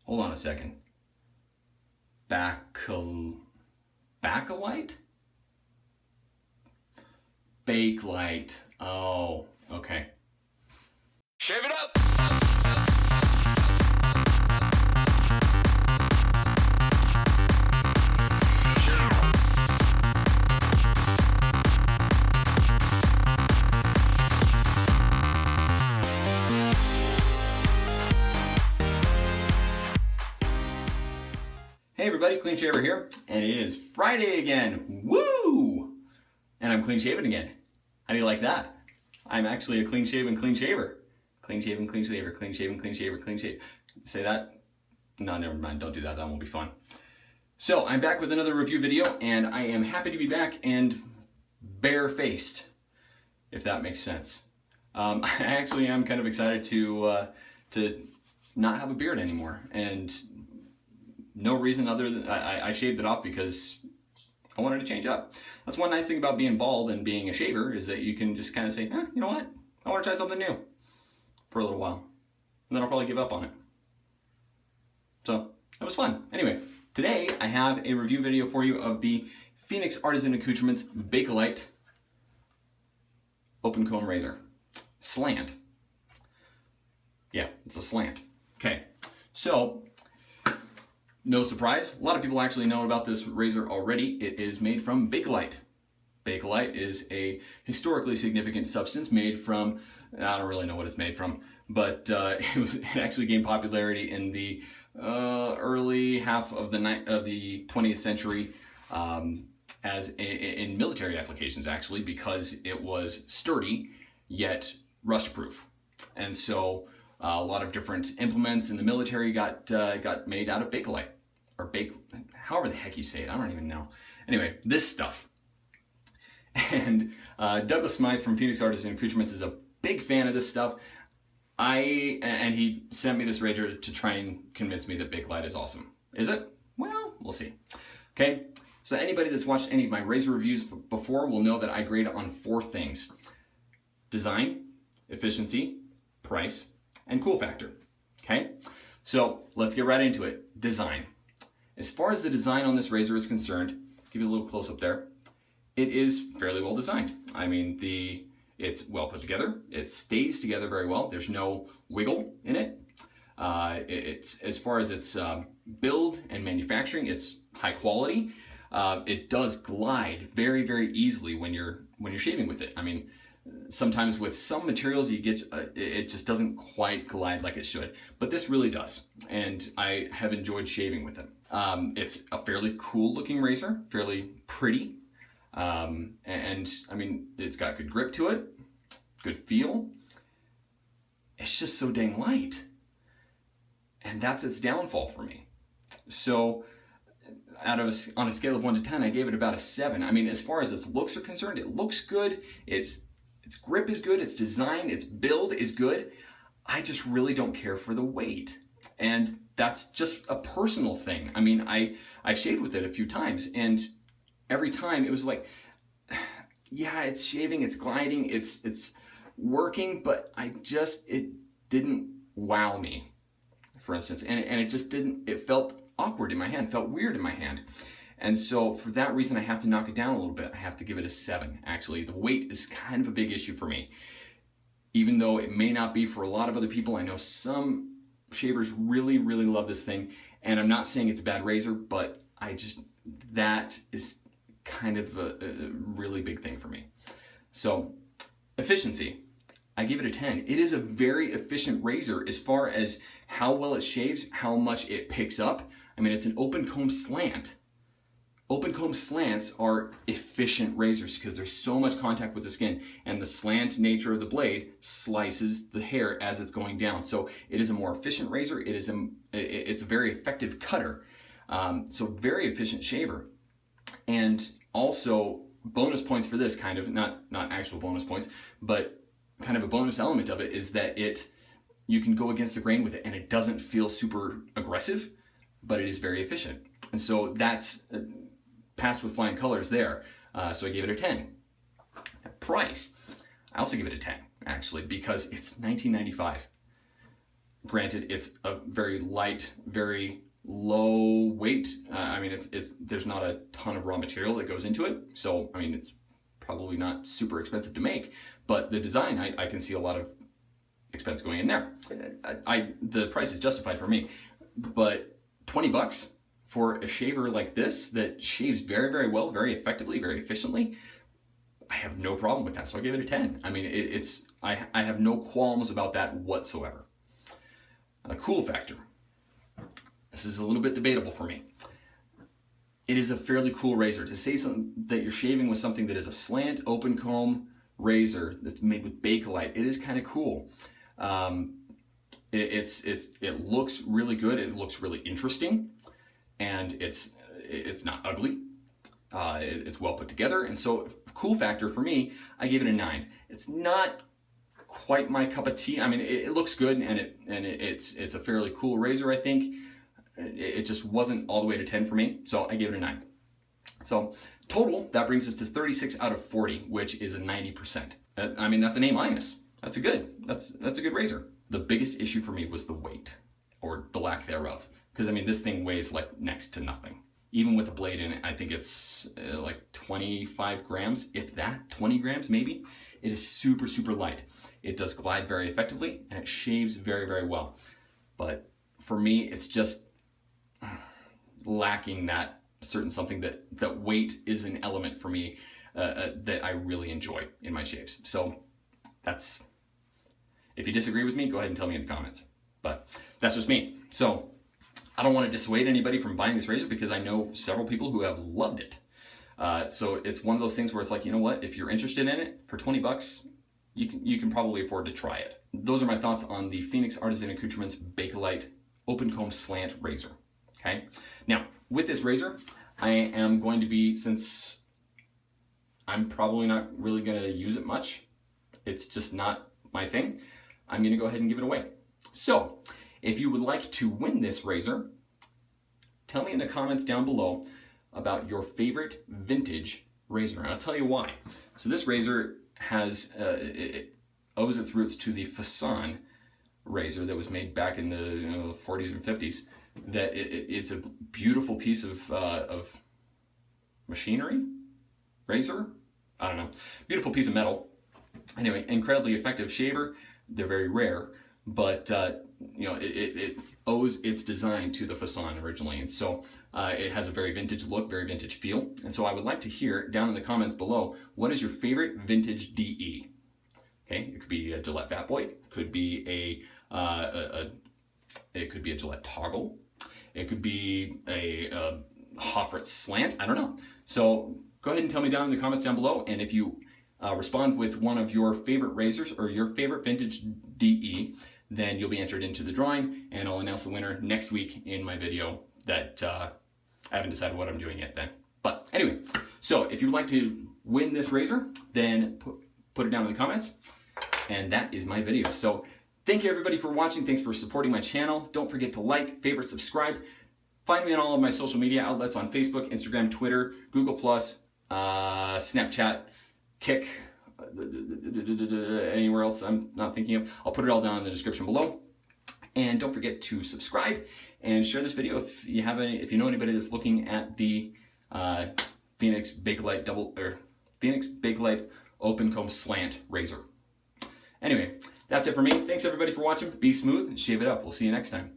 Hold on a second. Bakelite? Bakelite. Oh, okay. Shave it up! Hey everybody, Clean Shaver here, and it is Friday again. Woo! And I'm clean shaven again. How do you like that? I'm actually a clean shaven clean shaver. Clean shaven clean shaver, clean shaven clean shaver, clean shave. Say that? No, never mind, don't do that, that won't be fun. So I'm back with another review video, and I am happy to be back and barefaced, if that makes sense. I actually am kind of excited to not have a beard anymore, and no reason other than I shaved it off because I wanted to change up. That's one nice thing about being bald and being a shaver, is that you can just kind of say, you know what? I want to try something new for a little while. And then I'll probably give up on it. So that was fun. Anyway, today I have a review video for you of the Phoenix Artisan Accouterments Bakelite Open Comb Razor. Slant. Yeah, it's a slant. Okay, so no surprise, a lot of people actually know about this razor already. It is made from Bakelite. Bakelite is a historically significant substance made from, I don't really know what it's made from, but it actually gained popularity in the early half of the 20th century in military applications, actually, because it was sturdy yet rust-proof. And so a lot of different implements in the military got made out of Bakelite. Or however the heck you say it, I don't even know. Anyway, this stuff. And Douglas Smythe from Phoenix Artisan Accouterments is a big fan of this stuff. And he sent me this razor to try and convince me that Bakelite is awesome. Is it? Well, we'll see. Okay, so anybody that's watched any of my razor reviews before will know that I grade it on 4 things: design, efficiency, price, and cool factor. Okay, so let's get right into it. Design. As far as the design on this razor is concerned, give you a little close up there, it is fairly well designed. I mean, it's well put together. It stays together very well. There's no wiggle in it. It's as far as its build and manufacturing, it's high quality. It does glide very, very easily when you're shaving with it. I mean, sometimes with some materials you get it just doesn't quite glide like it should, but this really does, and I have enjoyed shaving with it. It's a fairly cool looking razor, fairly pretty, and I mean, it's got good grip to it, good feel. It's just so dang light, and that's its downfall for me. So on a scale of 1 to 10, I gave it about a 7. I mean, as far as its looks are concerned, it looks good. Its grip is good, its design, its build is good. I just really don't care for the weight. And that's just a personal thing. I mean, I've shaved with it a few times, and every time it was like, yeah, it's shaving, it's gliding, it's working, but it didn't wow me, for instance. And it just didn't, it felt awkward in my hand, felt weird in my hand. And so for that reason, I have to knock it down a little bit. I have to give it a 7, actually. The weight is kind of a big issue for me. Even though it may not be for a lot of other people, I know some shavers really, really love this thing. And I'm not saying it's a bad razor, but that is kind of a really big thing for me. So, efficiency. I give it a 10. It is a very efficient razor as far as how well it shaves, how much it picks up. I mean, it's an open comb slant. Open comb slants are efficient razors because there's so much contact with the skin, and the slant nature of the blade slices the hair as it's going down. So it is a more efficient razor. It's a very effective cutter. So very efficient shaver. And also bonus points for this, kind of, not actual bonus points, but kind of a bonus element of it is that you can go against the grain with it, and it doesn't feel super aggressive, but it is very efficient. And so that's passed with flying colors there. So I gave it a 10. Price, I also give it a 10, actually, because it's $19.95. Granted, it's a very light, very low weight. I mean, there's not a ton of raw material that goes into it. So, I mean, it's probably not super expensive to make, but the design, I can see a lot of expense going in there. The price is justified for me, but $20 for a shaver like this that shaves very, very well, very effectively, very efficiently, I have no problem with that. So I give it a 10. I mean, I have no qualms about that whatsoever. Cool factor. This is a little bit debatable for me. It is a fairly cool razor. To say something that you're shaving with something that is a slant open comb razor that's made with Bakelite, it is kind of cool. It looks really good. It looks really interesting, and it's not ugly. It's well put together, and so cool factor for me, I gave it a 9. It's not quite my cup of tea. I mean, it looks good, and it's a fairly cool razor, I think. It just wasn't all the way to 10 for me, so I gave it a 9. So total, that brings us to 36 out of 40, which is a 90%. I mean, that's an A-. That's a good razor. The biggest issue for me was the weight, or the lack thereof, because I mean, this thing weighs like next to nothing. Even with a blade in it, I think it's like 25 grams, if that, 20 grams maybe. It is super, super light. It does glide very effectively, and it shaves very, very well. But for me, it's just lacking that certain something that weight is an element for me that I really enjoy in my shaves. So that's, if you disagree with me, go ahead and tell me in the comments. But that's just me. So I don't want to dissuade anybody from buying this razor because I know several people who have loved it. So it's one of those things where it's like, you know what, if you're interested in it for $20, you can probably afford to try it. Those are my thoughts on the Phoenix Artisan Accouterments Bakelite Open Comb Slant Razor. Okay. Now, with this razor, I am going to be, since I'm probably not really going to use it much, it's just not my thing, I'm going to go ahead and give it away. So, if you would like to win this razor, tell me in the comments down below about your favorite vintage razor, and I'll tell you why. So this razor has, it owes its roots to the Artisan razor that was made back in the 40s and 50s. That it's a beautiful piece of machinery, razor, I don't know, beautiful piece of metal. Anyway, incredibly effective shaver. They're very rare, but you know, it owes its design to the Artisan originally, and so it has a very vintage look, very vintage feel. And so I would like to hear down in the comments below, what is your favorite vintage DE? Okay, it could be a Gillette Fat Boy, it could be it could be a Gillette Toggle, it could be a Hofritz Slant, I don't know. So go ahead and tell me down in the comments down below, and if you respond with one of your favorite razors or your favorite vintage DE, then you'll be entered into the drawing, and I'll announce the winner next week in my video that I haven't decided what I'm doing yet then. But anyway, so if you would like to win this razor, then put it down in the comments, and that is my video. So thank you everybody for watching. Thanks for supporting my channel. Don't forget to like, favorite, subscribe. Find me on all of my social media outlets on Facebook, Instagram, Twitter, Google+, Snapchat, Kick, anywhere else I'm not thinking of. I'll put it all down in the description below. And don't forget to subscribe and share this video if you have if you know anybody that's looking at the Phoenix Bakelite Open Comb Slant razor. Anyway, that's it for me. Thanks everybody for watching. Be smooth and shave it up. We'll see you next time.